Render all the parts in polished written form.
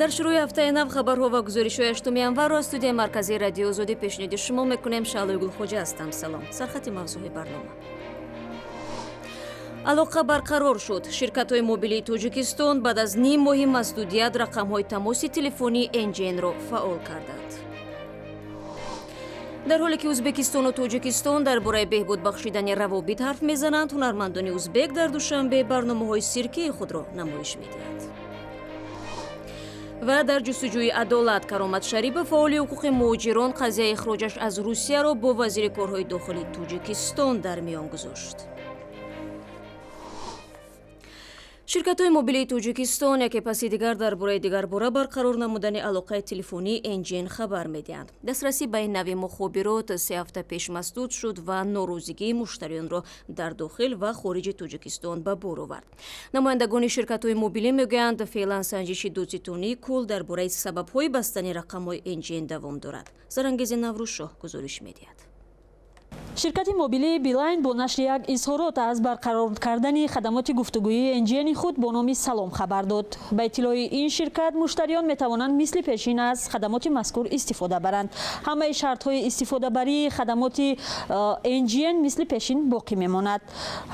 дар шурӯи ҳафтаи нав хабарҳо ва гузоришҳои 8 январро аз студияи марказии радио Озодӣ пешниҳоди шумо мекунем. Шаълои Гулхоҷа ҳастам. Салом. Сархати мавзӯи барнома. алоқа барқарор шуд. Ширкатҳои мобилии Тоҷикистон баъд аз ним моҳи маздудият рақамҳои тамоси телефонии NGN-ро фаъол карданд. дар ҳоле ки Ӯзбекистону Тоҷикистон дар бораи беҳбуд бахшидани равобит ҳарф мезананд, ҳунармандони ӯзбек дар душанбе барномаҳои сиркии худро намоиш медиҳанд. ва дар ҷустуҷӯи адолат Каромат Шарипов, фаъоли ҳуқуқи муҳоҷирон, қазияи ихроҷаш аз Русияро бо вазири корҳои дохилии Тоҷикистон дар миён гузошт. ширкатҳои мобилии Тоҷикистон яке паси дигар дар бораи дигарбора барқарор намудани алоқаи телефонии NGN хабар медиҳанд. дастрасӣ ба ин нави мухобирот 3 ҳафта пеш масдуд шуд ва норӯзигии муштариёнро дар дохил ва хориҷи Тоҷикистон ба бор овард. намояндагони ширкатҳои мобилӣ мегӯянд, феълан санҷиши дӯцитонии кул дар бораи сабабҳои бастани рақамҳои NGN давом дорад. Зарангези Наврӯзшоҳ гузориш медиҳад. ширкати мобилии Билайн бо нашри як изҳорот аз барқарор кардани хадамоти гуфтугӯии NGN худ бо номи Салом хабар дод. ба иттилои ин ширкат, муштариён метавонанд мисли пешин аз хадамоти мазкур истифода баранд. ҳамаи шартҳои истифодабарии хадамоти NGN мисли пешин боқӣ мемонад.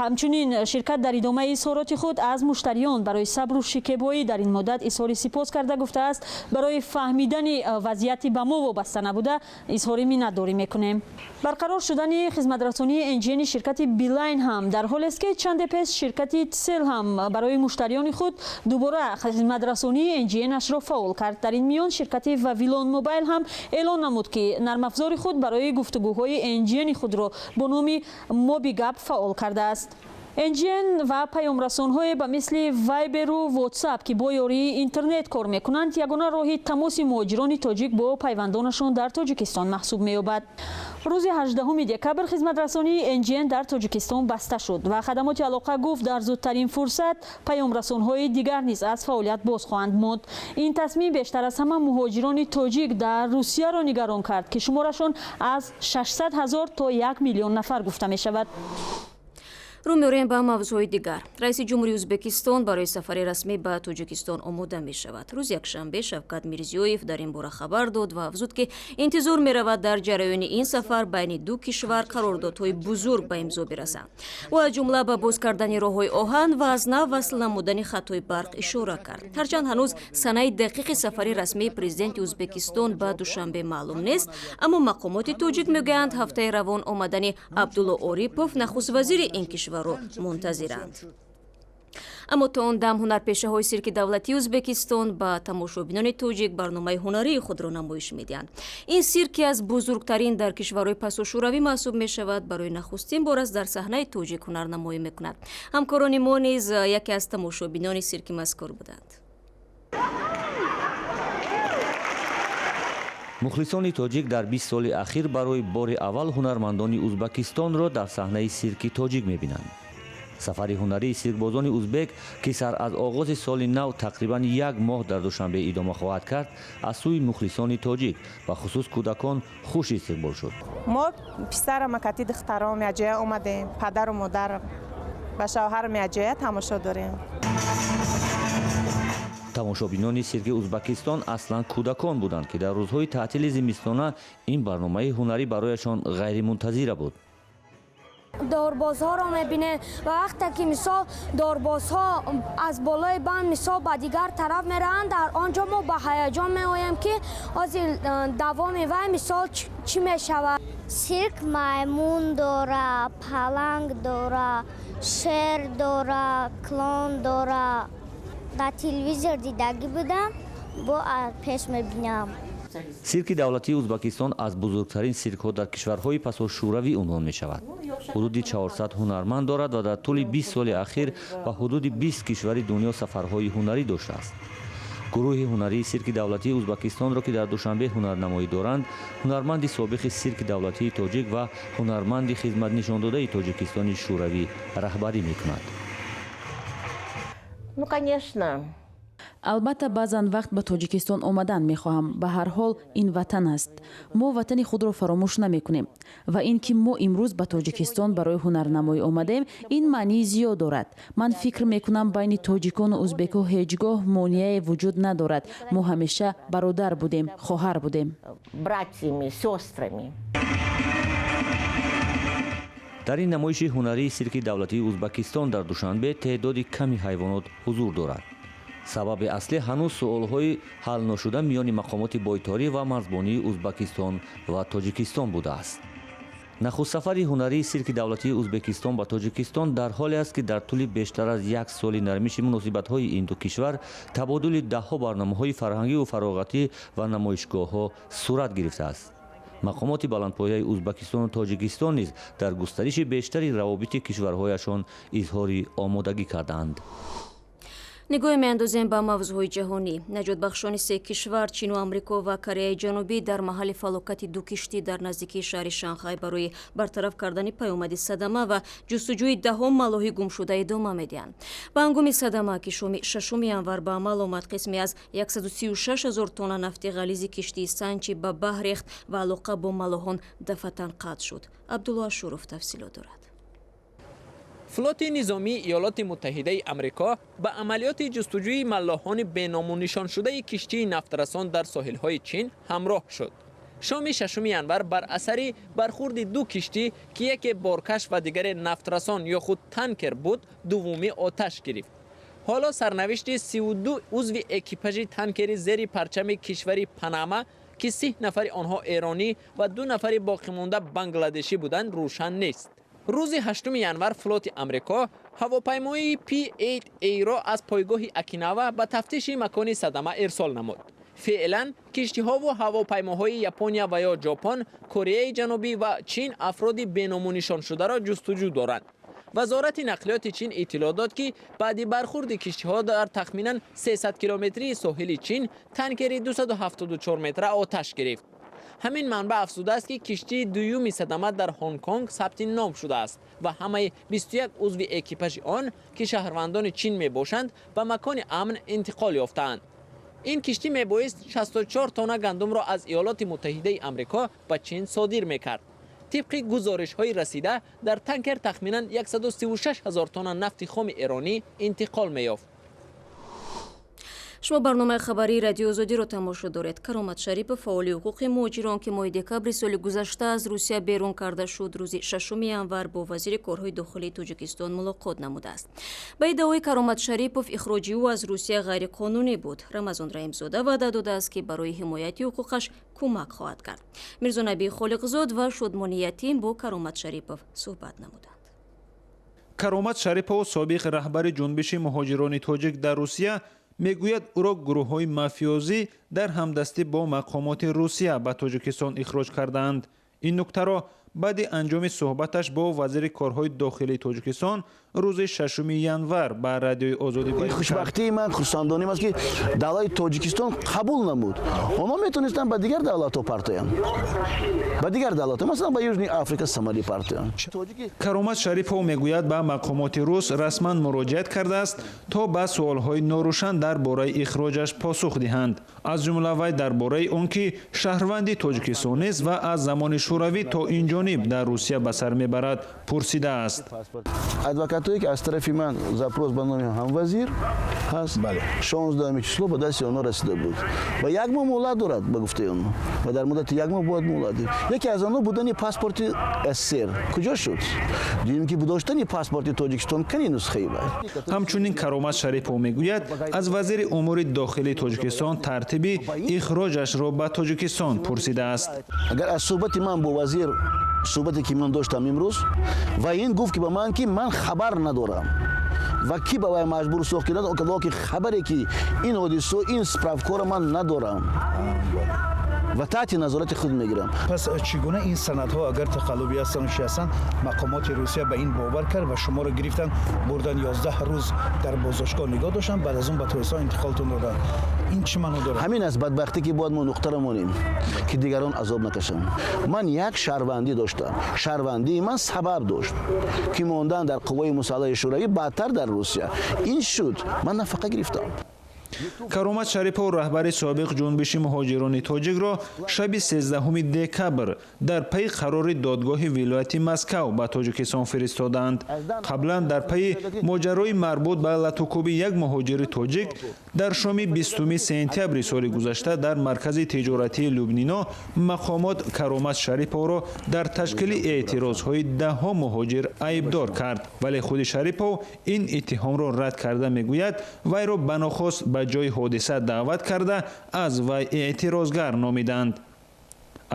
ҳамчунин ширкат дар идомаи изҳороти худ аз муштариён барои сабру шикебоӣ дар ин муддат изҳори сипос карда гуфтааст, барои фаҳмидани вазъияти ба мо вобаста набуда изҳори миннатдорӣ мекунем. барқарор шудани хизматрасонии NGN ширкати Билайн ҳам дар ҳоле аст ки чанде пеш ширкати Тсел ҳам барои муштариёни худ дубора хизматрасонии NGN-ашро фаъол кард. дар ин миён ширкати Вавилон Мобайл ҳам эълон намуд, ки нармафзори худ барои гуфтугӯҳои NGN худро бо номи Мобигап фаъол кардааст. NGN ва паёмрасонҳое ба мисли Вайберу WhatsApp, ки бо ёрии интернет кор мекунанд, ягона роҳи тамоси муҳоҷирони тоҷик бо пайвандонашон дар Тоҷикистон маҳсуб меёбад. рӯзи 18 декабр хизматрасонии NGN дар Тоҷикистон баста шуд ва хадамоти алоқа гуфт, дар зудтарин фурсат паёмрасонҳои дигар низ аз фаъолият боз хоҳанд монд. ин тасмим бештар аз ҳама муҳоҷирони тоҷик дар Русияро нигарон кард, ки шуморашон аз 600 000 то 1 миллион нафар гуфта мешавад. рӯ меорем ба мавзӯи дигар. раиси ҷумҳурии Ӯзбекистон барои сафари расмӣ ба Тоҷикистон омода мешавад. рӯзи якшанбе Шавкат Мирзиёев дар ин бора хабар дод ва афзуд, ки интизор меравад дар ҷараёни ин сафар байни ду кишвар қарордодҳои бузург ба имзо бирасанд. ӯ аз ҷумла ба боз кардани роҳҳои оҳан ва аз нав васл намудани хатҳои барқ ишора кард. ҳарчанд ҳанӯз санаи дақиқи сафари расмии президенти Ӯзбекистон ба Душанбе маълум нест, аммо мақомоти тоҷик мегӯянд, ҳафтаи равон омадани Абдулло Орипов, нахуст-вазири ин кишвар منتظرند. اما تا آن دم هنرپیشه‌های سیرک دولتی ازبکستان با تماشابینان توجیک برنامه هنری خود را نمایش می‌دهند. این سیرک از بزرگترین در کشورهای پساشوروی محسوب می‌شود. برای نخستین بار است در صحنه توجیک هنرنمایی می‌کند. همکاران ما نیز یکی از تماشابینان سیرک مذکور بودند. мухлисони тоҷик дар 20 соли ахир барои бори аввал ҳунармандони ӯзбекистонро дар саҳнаи сирки тоҷик мебинанд. сафари ҳунарии сиркбозони ӯзбек, ки сар аз оғози соли нав тақрибан 1 моҳ дар Душанбе идома хоҳад кард, аз сӯи мухлисони тоҷик ва хусус кӯдакон хуш истиқбол шуд. мо писарам акати духтарам яҷоя омадем, падару модарам ва шавҳарам яҷоя тамошо дорем. тамошобинони сирки Ӯзбекистон аслан кӯдакон буданд, ки дар рӯзҳои таътили зимистона ин барномаи ҳунарӣ барояшон ғайримунтазира буд. дорбозҳоро мебинем ва вақте ки мисол дорбозҳо аз болои банд мисол ба дигар тараф мераванд, дар онҷо мо ба ҳаяҷон меоем, ки ҳозир давоми вай мисол чӣ мешавад. сирк маймун дора, паланг дора, шер дора, клон дора. дар телевизор дидагӣ будам, бо пеш мебинам. сирки давлатии Ӯзбекистон аз бузургтарин сиркҳо дар кишварҳои пасошӯравӣ унвон мешавад. ҳудуди 400 ҳунарманд дорад ва дар тӯли 20 соли ахир ба ҳудуди 20 кишвари дунё сафарҳои ҳунарӣ доштааст. гурӯҳи ҳунарии сирки давлатии Ӯзбекистонро, ки дар Душанбе ҳунарнамоӣ доранд, ҳунарманди собиқи сирки давлатии тоҷик ва ҳунарманди хизматнишондодаи Тоҷикистони шӯравӣ раҳбарӣ мекунад. Ну, конечно. албатта баъзан вақт ба тоҷикистон омадан мехоҳам. ба ҳар ҳол ин ватан аст. мо ватани худро фаромӯш намекунем ва ин ки мо имрӯз ба тоҷикистон барои ҳунарнамоӣ омадем, ин маънии зиёд дорад. ман фикр мекунам байни тоҷикону ӯзбеку ҳеҷ гоҳ монеае вуҷуд надорад. мо ҳамеша бародар будем, хоҳар будем. Братьями, сестрами. дар ин намоиши ҳунарии сирки давлатии ӯзбекистон дар душанбе теъдоди ками ҳайвонот ҳузур дорад. сабаби аслӣ ҳанӯз суолҳои ҳалношуда миёни мақомоти бойторӣ ва марзбонии ӯзбекистон ва тоҷикистон будааст. нахустсафари ҳунарии сирки давлатии ӯзбекистон ба тоҷикистон дар ҳоле аст ки дар тӯли бештар аз як соли нармиши муносибатҳои ин ду кишвар табодули даҳҳо барномаҳои фарҳангиву фароғатӣ ва намоишгоҳҳо сурат гирифтааст. мақомоти баландпояи ӯзбекистону тоҷикистон низ дар густариши бештари равобити кишварҳояшон изҳори омодагӣ карданд. нигоҳе меандозем ба мавзӯъҳои ҷаҳонӣ. наҷотбахшони се кишвар Чиху Амрико ва Кореяи Ҷанубӣ дар маҳалли фалокати ду киштӣ дар наздикии шаҳри Шанхай барои бартараф кардани паёмади садама ва ҷустуҷӯи даҳум малоҳи гумшуда идома медиҳанд. ба ҳангоми садама ки шоми 6 январ ба амал омад, қисме аз 136 000 тонна нафти ғализи киштии Санчи ба баҳр рехт ва алоқа бо малоҳон дафатан қатъ шуд. Абдулло Ашуров тафсилот дорад. флоти низомии иёлоти муттаҳидаи амрико ба амалиёти ҷустуҷӯи маллоҳони беному нишоншудаи киштии нафтрасон дар соҳилҳои чин ҳамроҳ шуд. шоми 6 январ бар асари бархурди ду киштӣ ки яке боркаш ва дигаре нафтрасон ё худ танкер буд, дуввумӣ оташ гирифт. ҳоло сарнавишти 32 узви экипажи танкери зери парчами кишвари Панама ки 30 нафари онҳо эронӣ ва 2 нафари боқимонда бангладешӣ буданд рӯшан нест. рӯзи 8 январ флоти амрико ҳавопаймои P-8Aро аз пойгоҳи Окинава ба тафтиши макони садама ирсол намуд. феълан киштиҳову ҳавопаймоҳои Япония ва ё Ҷопон, Кореяи Ҷанубӣ ва Чин афроди беному нишоншударо ҷустуҷӯ доранд. вазорати нақлиёти Чин иттилоъ дод ки баъди бархурди киштиҳо дар тахминан 300 километрии соҳили Чин танкери 274 метра оташ гирифт. ҳамин манбаъ афзудааст ки киштии дуюми садама дар Ҳонг-Конг сабти ном шудааст ва ҳамаи 21 узви экипажи он ки шаҳрвандони Чин мебошанд ба макони амн интиқол ёфтаанд. ин киштӣ мебоист 64 тонна гандумро аз иёлоти муттаҳидаи амрико ба Чин содир мекард. тибқи гузоришҳои расида дар танкер тахминан 136 000 тонна нафти хоми эронӣ интиқол меёфт. шумо барномаи хабарии радиои озодиро тамошо доред. Каромат Шарипов, фаъоли ҳуқуқи муҳоҷирон ки моҳи декабри соли гузашта аз Русия берун карда шуд, рӯзи 6 январ бо вазири корҳои дохилии Тоҷикистон мулоқот намудааст. ба иддаои Каромат Шарипов, ихроҷи ӯ аз Русия ғайриқонунӣ буд. Рамазон Раимзода ваъда додааст ки барои ҳимояти ҳуқуқаш кӯмак хоҳад кард. Мирзонабии Холиқзод ва Шодмони Ятим бо Каромат Шарипов суҳбат намуданд. Каромат Шарипов, собиқ раҳбари ҷунбиши муҳоҷирони тоҷик дар Русия, мегӯяд ӯро гурӯҳҳои мафиозӣ дар ҳамдастӣ бо мақомоти Русия ба Тоҷикистон ихроҷ кардаанд. ин нуктаро баъди анҷоми суҳбаташ бо вазири корҳои дохилии Тоҷикистон рӯзи 6 январ ба радиои Озодӣ баён кард. хушбахтии ман хурсандоним аст ки давлати Тоҷикистон қабул намуд. онҳо метонистанд ба дигар давлатҳо партоянд, ба дигар давлатҳо, масалан ба Южни Африка Сомали партоянд. Каромат Шарипов мегӯяд ба мақомоти рус расман муроҷиат кардааст то ба суолҳои норӯшан дар бораи ихроҷаш посух диҳанд. аз ҷумла вай дар бораи он ки шаҳрванди Тоҷикистон нест ва аз замони шӯравӣ то инҷониб дар Русия ба сар мебарад пурсидааст. адвокатое ки аз тарафи ман запрос ба номи ҳамвазир ҳаст, 16 число ба дасти онҳо расида буд ва як моҳ муҳлат дорад ба гуфтаи онҳо ва дар муддати як моҳ бояд муҳлат. яке аз онҳо будани паспорти СССР куҷо шуд? дидем ки доштани паспорти Тоҷикистон кани нусхаи бад. ҳамчунин Каромат Шарипов мегӯяд аз вазири умури дохилии Тоҷикистон тартиби ихроҷашро ба Тоҷикистон пурсидааст. агар аз суҳбати ман бо вазир суҳбате ки ман доштам имрӯз ва ин гуфт ки ба ман ки ман хабар надорам ва ки ба вай маҷбур сохт кардад ки хабаре ки ин ҳодисо ин справкора ман надорам ва таҳти назорати худ мегирам. пас чӣ гуна ин санадҳо агар тақаллуби ҳастанд чӣ ҳастанд мақомоти Русия ба ин бовар кард ва шуморо гирифтан бурдан 11 рӯз дар бозошгоҳ нигоҳ доштанд, баъд аз он ба Тоҷикистон интиқолтон доданд. ин чӣ маъно дорад? ҳамин аст бадбахтӣ ки бояд мо нуқтаро монем ки дигарон азоб накашанд. ман як шаҳрвандӣ доштам. шаҳрвандии ман сабаб дошт ки мондан дар қувваи мусаллаҳи шӯравӣ баъдтар дар Русия. ин шуд, ман нафақа гирифтам. каромат шарипов раҳбари собиқ ҷунбиши муҳоҷирони тоҷикро шаби 13 декабр дар пайи қарори додгоҳи вилояти Москав ба Тоҷикистон фиристоданд. қаблан дар пайи моҷарои марбут ба латукуби як муҳоҷири тоҷик дар шоми 20 сентябри соли гузашта дар маркази тиҷоратии Лубнино мақомот каромат шариповро дар ташкили эътирозҳои даҳҳо муҳоҷир айбдор кард, вале худи шарипов ин иттиҳомро рад карда мегӯяд вайро ба нохост ба ҷои ҳодиса даъват карда аз вай эътирозгар номиданд.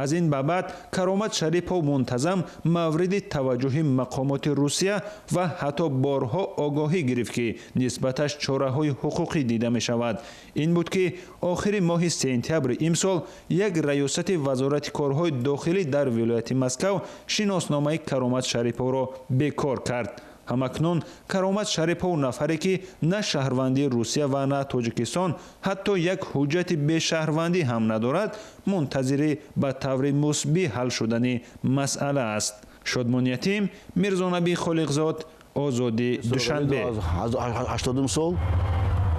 аз ин ба баъд каромат шарипов мунтазам мавриди таваҷҷӯҳи мақомоти Русия ва ҳатто борҳо огоҳӣ гирифт ки нисбаташ чораҳои ҳуқуқӣ дида мешавад. ин буд ки охири моҳи сентябри имсол як раёсати вазорати корҳои дохилӣ дар вилояти Москав шиносномаи каромат шариповро бекор кард. ҳамакнун каромат шарипов нафаре ки на шаҳрвандии Русия ва на Тоҷикистон ҳатто як ҳуҷҷати бешаҳрвандӣ ҳам надорад, мунтазири ба таври мусбӣ ҳал шудани масъала аст. Шодмониятим, Мирзонабӣ Холиқзод, Озодӣ, Душанбе. 80 сол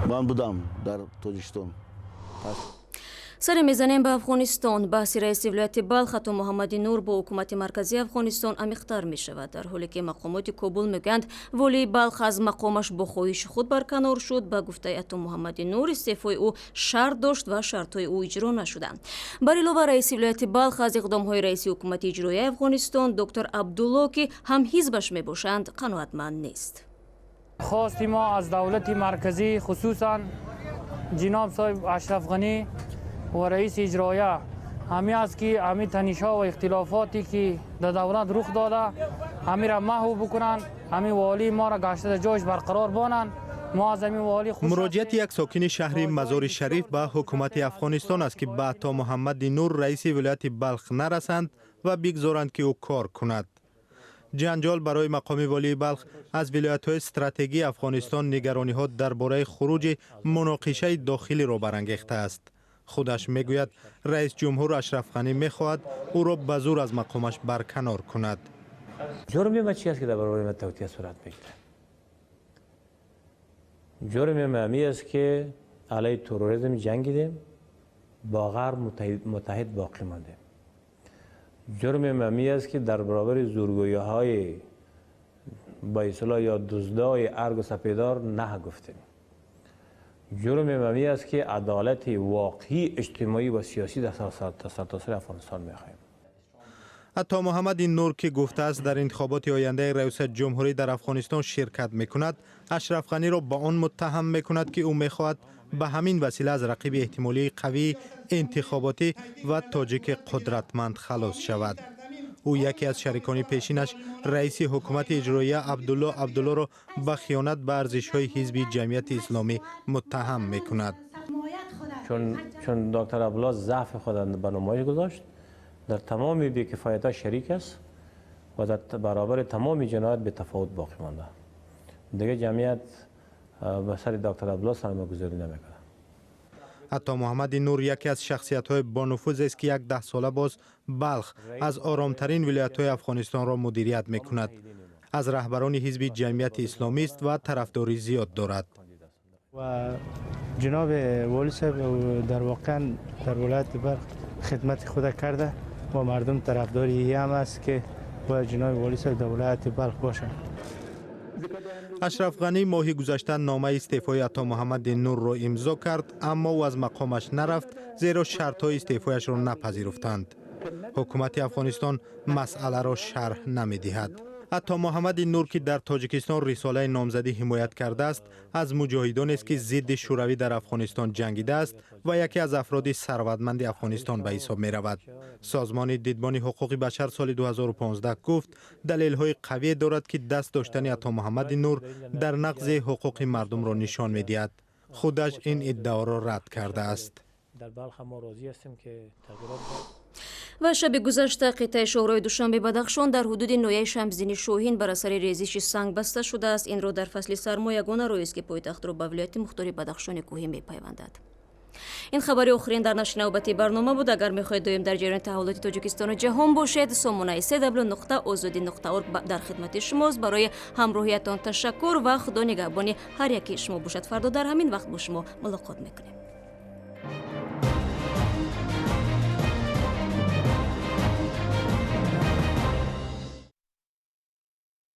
ман будам дар Тоҷикистон. саре мезанем ба Афғонистон. баҳси раиси вилояти Балх Ато Муҳаммади Нур бо ҳукумати марказии Афғонистон амиқтар мешавад, дар ҳоле ки мақомоти Кобул мегӯянд волии Балх аз мақомаш бо хоҳиши худ барканор шуд. Ба гуфтаи Ато Муҳаммади Нур истеъфои ӯ шарт дошт ва шартҳои ӯ иҷро нашуда. бар илова раиси вилояти Балх аз иқдомҳои раиси ҳукумати иҷроияи Афғонистон доктор Абдулло ки ҳамҳизбаш мебошанд қаноатманд нест. хости мо аз давлати марказӣ хусусан ҷиноб соҳиб Ашраф Ғанӣ و رئیس اجرایه همی است که همی تنش‌ها و اختلافاتی که در دولت رخ داده همی را محو بکنند، همی والی ما را گشته جایش برقرار بانند. ما از همی والی مراجعت یک ساکن شهر مزار شریف به حکومت افغانستان است که به عطا محمد نور رئیس ولایت بلخ نرسند و بگذارند که او کار کند. جنجال برای مقام والی بلخ از ولایت‌های استراتژیک افغانستان نگرانی‌ها درباره خروج مناقشه داخلی را برانگیخته است. خودش میگوید رئیس جمهور اشرف غنی میخواهد او را به زور از مقامش برکنار کند. جرم ما چی است که در برابر ما توطئه صورت میگیرد؟ جرم ما می است که علیه تروریسم جنگیدیم، با غرب متحد باقی ماندیم. جرم ما می است که در برابر زورگویی‌های با اصطلاح یا دزدای ارگ و سپیدار نه گفتیم. جرم ممی است که عدالت واقعی اجتماعی و سیاسی در سرتاسر افغانستان می‌خواهیم. عطا محمد نور که گفته است در انتخابات آینده ریاست جمهوری در افغانستان شرکت می‌کند، اشرف غنی را با آن متهم می‌کند که او می‌خواهد به همین وسیله از رقیب احتمالی قوی انتخاباتی و تاجیک قدرتمند خلاص شود. او یکی از شریکان پیشینش رئیس حکومت اجرایی عبدالله را به خیانت به ارزش‌های حزب جمعیت اسلامی متهم می‌کند. چون دکتر عبدالله ضعف خود به نمایش گذاشت، در تمام بی‌کفایت‌ها شریک است و در برابر تمام جنایات به تفاوت باقی مانده. دیگه جمعیت به سر دکتر عبدالله سرمایه‌گذاری نمی‌کند. عطا محمد نور یکی از شخصیت‌های با نفوذ است که یک 10 ساله باز بلخ از آرامترین ولایت‌های افغانستان را مدیریت می‌کند. از رهبران حزب جمعیت اسلامی است و طرفداری زیاد دارد. و جناب والی صاحب در واقع در ولایت بلخ خدمت خود کرده و مردم طرفداری هم است که با جناب والی صاحب در ولایت بلخ باشند. اشرف غنی ماهی گذشته نامه استعفای عطا محمد نور را امضا کرد، اما او از مقامش نرفت زیرا شرط‌های استعفایش را نپذیرفتند. حکومت افغانستان مسئله را شرح نمی‌دهد. عطا محمد نور که در تاجیکستان رساله نامزدی حمایت کرده است، از مجاهدانی است که ضد شوروی در افغانستان جنگیده است و یکی از افراد ثروتمند افغانستان به حساب می‌رود. سازمان دیدبان حقوق بشر سال 2015 گفت دلیل‌های قوی دارد که دست داشتن عطا محمد نور در نقض حقوق مردم را نشان می‌دهد. خودش این ادعا را رد کرده است. در بلخ ما راضی هستیم که تغییرات ва шаби гузашта қитъаи шоҳрои Душанбе Бадахшон дар ҳудуди ноҳияи Шамсдини Шоҳин бар асари резиши санг баста шудааст. инро дар фасли сармо ягона роҳест ки пойтахтро ба вилояти Мухтори Бадахшони кӯҳӣ мепайвандад. این خبری آخرین در نشر نوبتی برنامه بود. اگر میخواهید دویم در جریان تحولات تاجیکستان و جهان باشید، سامانه www.azadi.org در خدمت شماست. برای همراهیتان تشکر و خدا نگهبان هر یکی شما باشد. فردا در همین وقت با شما ملاقات میکنیم.